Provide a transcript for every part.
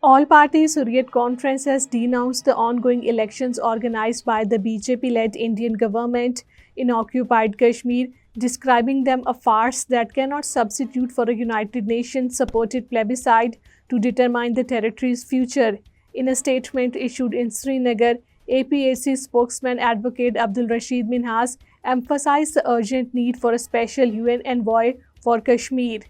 All parties Hurriyat Conference has denounced the ongoing elections organized by the BJP-led Indian government in occupied Kashmir, describing them a farce that cannot substitute for a United Nations-supported plebiscite to determine the territory's future. In a statement issued in Srinagar, APAC spokesman Advocate Abdul Rashid Minhas emphasized the urgent need for a special UN envoy for Kashmir.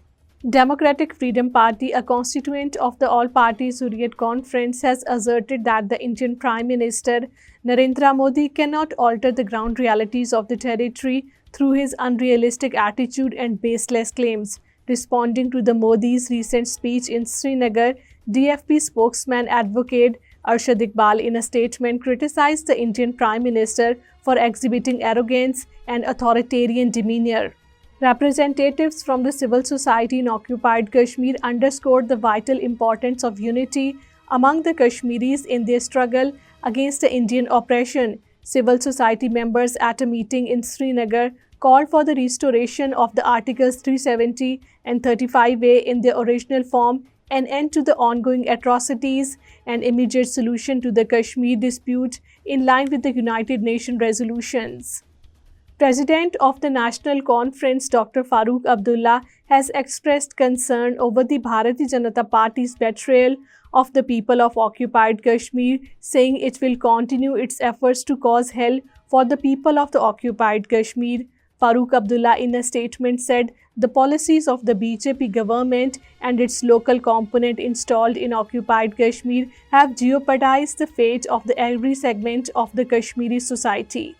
Democratic Freedom Party, a constituent of the All Parties Hurriyat Conference, has asserted that the Indian Prime Minister Narendra Modi cannot alter the ground realities of the territory through his unrealistic attitude and baseless claims. Responding to the Modi's recent speech in Srinagar, DFP spokesman Advocate Arshad Iqbal in a statement criticized the Indian Prime Minister for exhibiting arrogance and authoritarian demeanor. Representatives from the civil society in occupied Kashmir underscored the vital importance of unity among the Kashmiris in their struggle against the Indian oppression. Civil society members at a meeting in Srinagar called for the restoration of the Articles 370 and 35A in their original form, an end to the ongoing atrocities, and immediate solution to the Kashmir dispute in line with the United Nations resolutions. President of the National Conference Dr. Farooq Abdullah has expressed concern over the Bharatiya Janata Party's betrayal of the people of occupied Kashmir, saying it will continue its efforts to cause hell for the people of the occupied Kashmir. Farooq Abdullah in a statement said the policies of the BJP government and its local component installed in occupied Kashmir have jeopardized the fate of every segment of the Kashmiri society.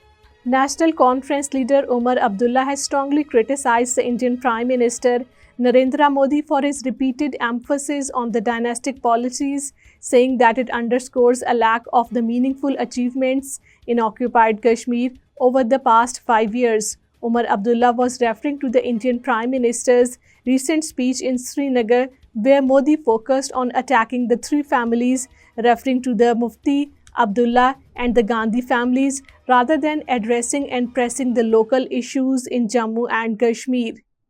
National Conference leader Umar Abdullah has strongly criticized the Indian Prime Minister Narendra Modi for his repeated emphasis on the dynastic policies, saying that it underscores a lack of the meaningful achievements in occupied Kashmir over the past 5 years. Umar Abdullah was referring to the Indian Prime Minister's recent speech in Srinagar, where Modi focused on attacking the three families, referring to the Mufti, Abdullah and the Gandhi families, rather than addressing and pressing the local issues in Jammu and Kashmir.